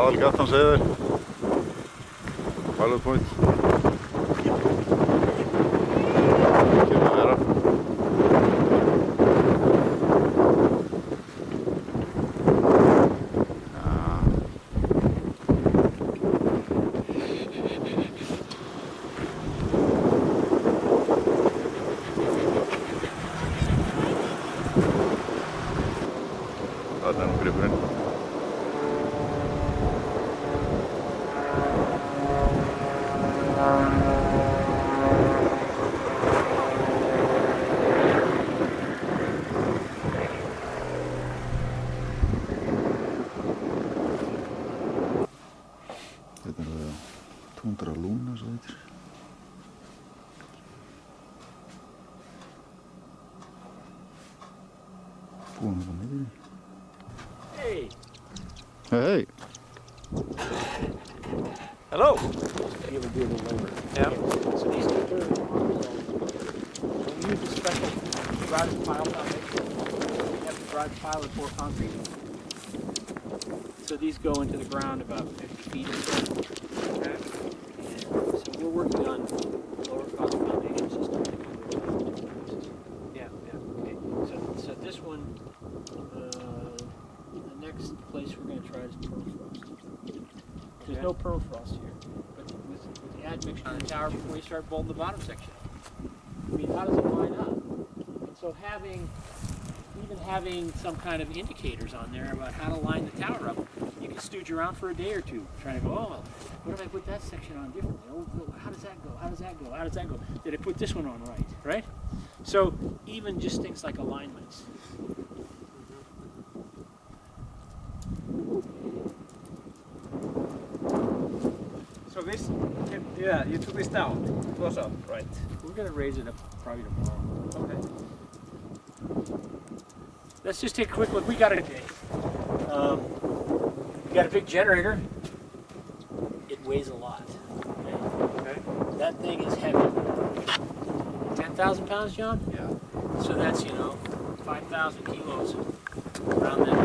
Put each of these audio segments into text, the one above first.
aðalgatan segir pilot point. Kemur að vera. Þarna nú gripurinn. Þetta það tundra lúna, svo heitir. Búin að niður. Hey. Hey. Hello. You would be a little lower. Yeah. So these two turbines, we use a special garage pile foundation. We have the garage pile of pour concrete. So these go into the ground about 50 feet or so. Okay. And so we're working on lower cost foundation systems. Yeah, yeah. Okay. So this one, the next place we're going to try is permafrost. There's no permafrost here, but with the admixture in the tower before you start bolting the bottom section. I mean, how does it line up? And so even having some kind of indicators on there about how to line the tower up, you can stooge around for a day or two, trying to go, oh, what if I put that section on differently? Oh, how does that go? How does that go? How does that go? Did I put this one on right? Right? So even just things like alignments. So this, yeah, you took this down, close up, right? We're going to raise it up probably tomorrow. Okay. Let's just take a quick look. We got a big generator. It weighs a lot. Okay. That thing is heavy. 10,000 pounds, John? Yeah. So that's, 5,000 kilos around that.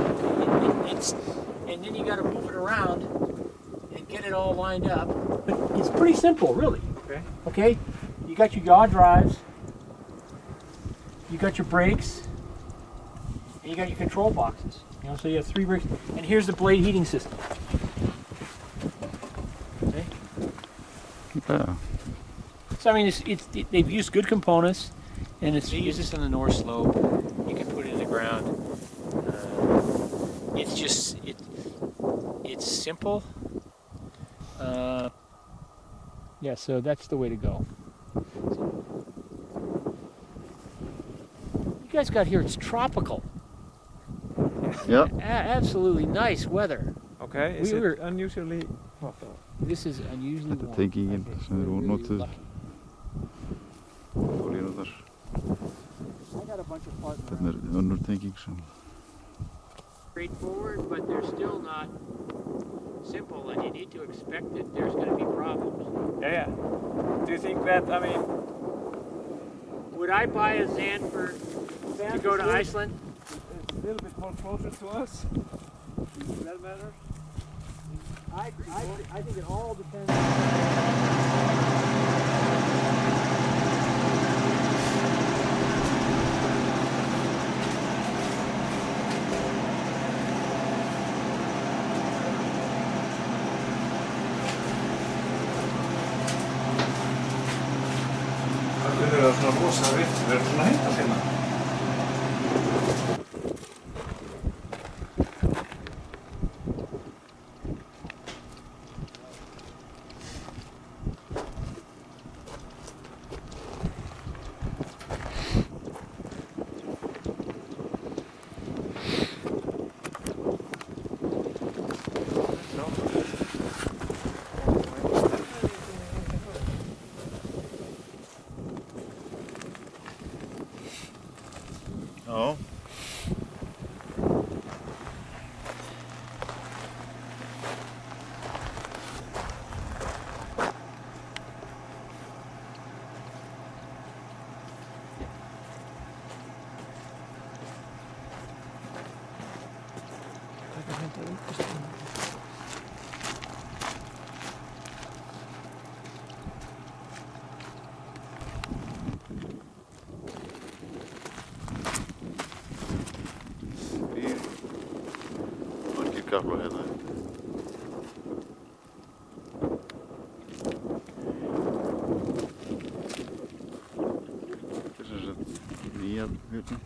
And then you got to move it around and get it all lined up. But it's pretty simple, really. Okay. Okay? You got your yaw drives. You got your brakes. And you got your control boxes. So you have 3 brakes. And here's the blade heating system. Okay? Yeah. So I mean, they've used good components, and they use this on the north slope. You can put it in the ground. It's just it's simple. Yeah, so that's the way to go. You guys got here. It's tropical. Yep. Absolutely nice weather. Okay, is it unusually hot though? This is unusually Þetta warm. tengingin sem eru notuð. lucky. Línurnar. I got a bunch of parts. Þarna önnur tenging sem. Straightforward, but they're still not simple, and you need to expect that there's going to be problems. Yeah, yeah. Do you think that, I mean... Would I buy a XANT to go to Iceland? It's a little bit more closer to us. Does that matter? I think it all depends. Það er svona rosa vitt, við erum svona heitt að finna. Já. skafla hérna. Þetta er sem sagt nýjar hérna.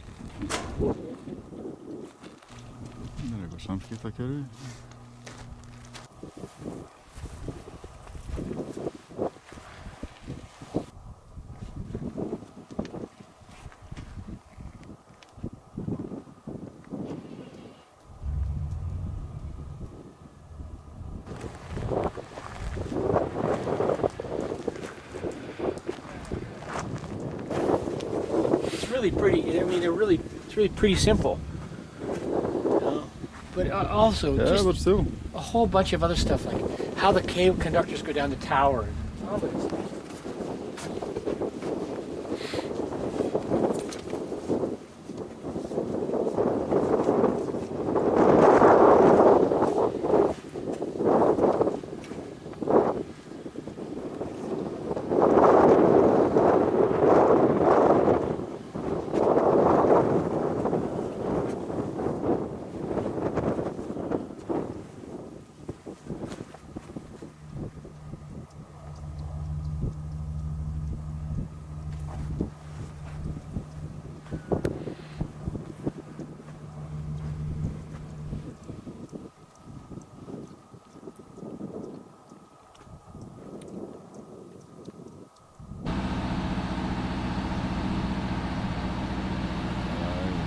Það er eitthvað samskiptakerfi. It's really pretty. I mean, it's really pretty simple. But also Yeah, just but still. a whole bunch of other stuff, like how the cable conductors go down the tower. And all that stuff.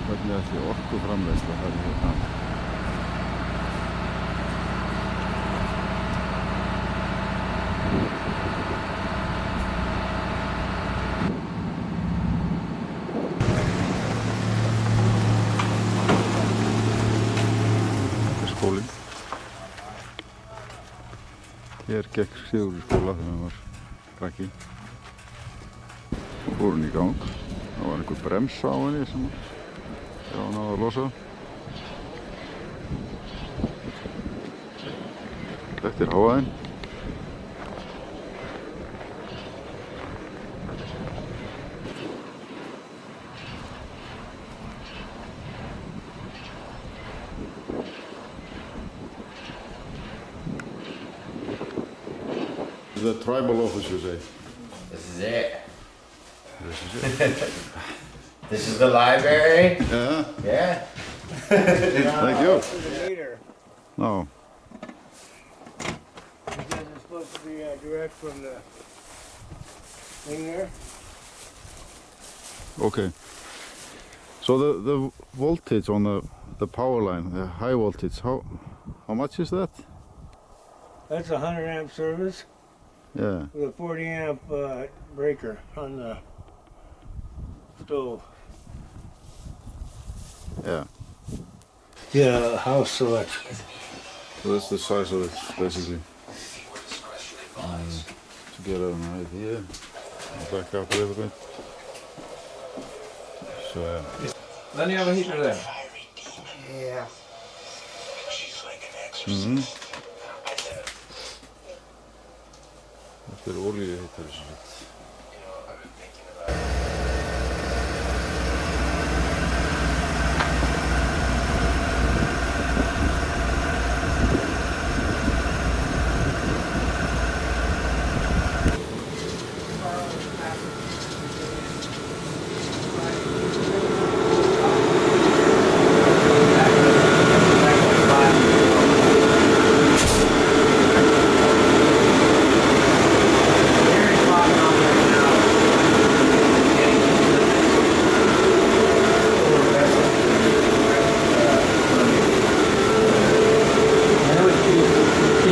Hvernig ætli orkuframleiðsla verði hérna? Þetta er skólinn. Hér gekk Sigur í skóla þegar hann var krakki. Fór hann í gang. Það var einhver bremsa á henni sem hann náði að losa. Þetta er hávaðinn. The tribal office, you say? This is it. This is it. This is the library? Yeah. Yeah. Thank you. The meter. No. This is supposed to be direct from the thing there. Okay. So the voltage on the power line, the high voltage, how much is that? That's a 100 amp service Yeah. with a 40 amp breaker on the stove. Yeah. Yeah, house electric. So that's the size of it, basically. To get an idea, I'll back up a little bit. So yeah. Then you have a heater there. Yeah. Mm-hmm. Þetta er olíuhitari sem sagt.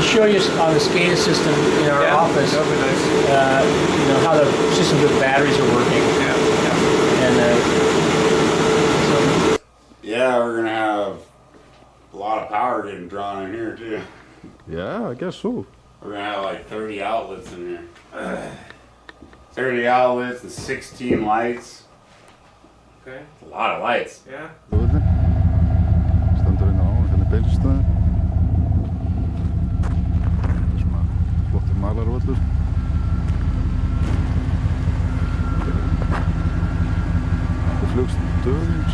Show you on the SCADA system in our office, That would be nice. you know, how the systems with batteries are working. And so Yeah, we're gonna have a lot of power getting drawn in here too. Yeah, I guess so. We're gonna have like 30 outlets in here. 30 outlets and 16 lights. Okay. A lot of lights. Yeah. Flugvöllin. Stendur hérna á, hérna er bensínstæðin. Þetta er svona flottur malarvöllur. Þetta er flugstöðin.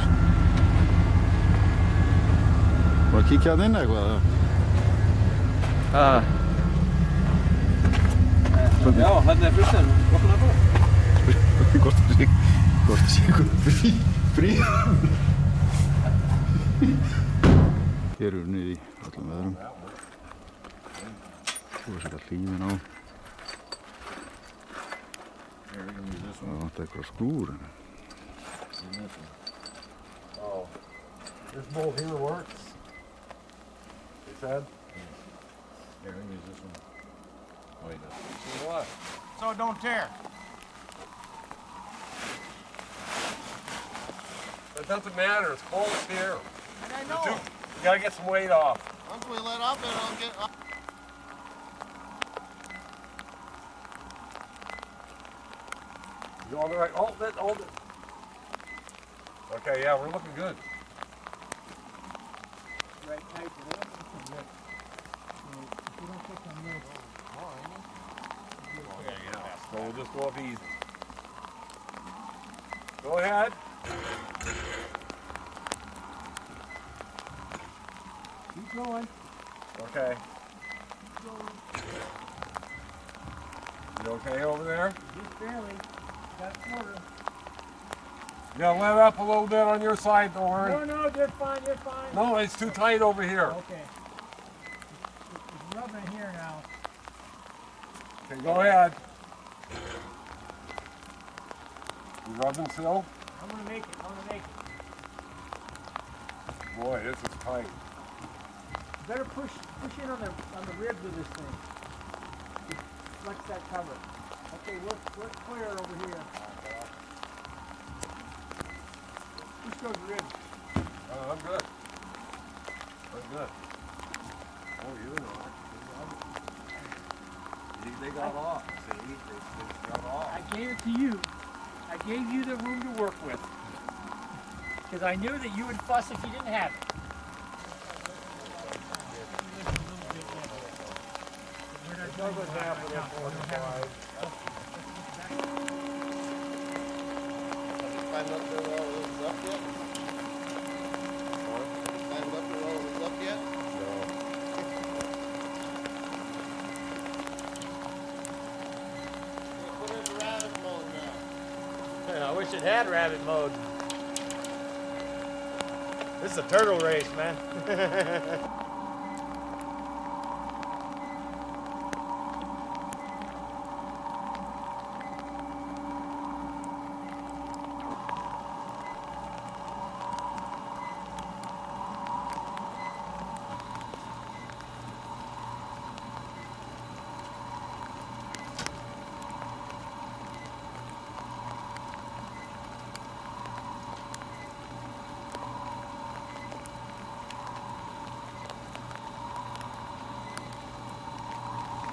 Var að kíkja hann inn eitthvað? Já, hérna er fyrstinn. Opna bara. Hvort það sé eitthvað frí. Hér eru niður í öllum veðrum. Svo er þetta hlíðin á. Það vantar eitthvað skrúr. Oh, this bolt here works. They said. Here, let me use this one. Oh, he does. What? So it don't tear. It doesn't matter. It's close here. And I know. You gotta get some weight off. Once we let up, it'll get up. You on the right? Hold it, hold it. Okay, yeah, we're looking good. Right tight to that. If you don't click on this. So we'll just go up easy. Go ahead. Keep going. Okay. You okay over there? Just barely. Got a quarter. You gotta let up a little bit on your side, though, No, Warren. no, you're fine, you're fine. No, it's too tight over here. Okay. It's rubbing here now. Okay, go ahead. You rubbing still? I'm gonna make it, I'm gonna make it. Boy, this is tight. You better push in on the ribs of this thing. Just flex that cover. Okay, we're clear over here. Push those ribs. I'm good. I'm good. Oh, you know. They got off. See, they got off. I gave it to you. I gave you the room to work with. Because I knew that you would fuss if you didn't have it. It doesn't happen in 45. Climb up there while it was up yet? Climb up there while it was up yet? Put it in rabbit mode now. I wish it had rabbit mode. This is a turtle race, man.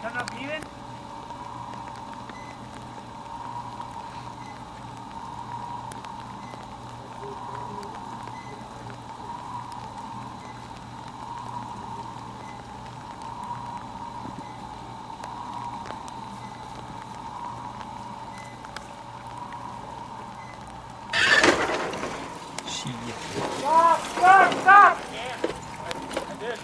Turn up even? Stop! Stop! Stop! Yeah, I did.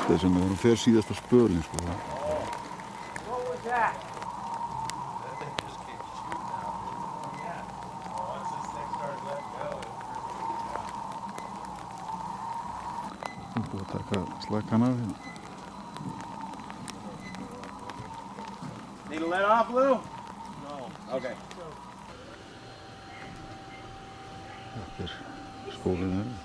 Þessum við erum fyrir síðasta spölin, sko. What was that? Það er búið að taka slakan af hérna. Need to let off, Lou? No. Okay. Þetta er spólin þeirra.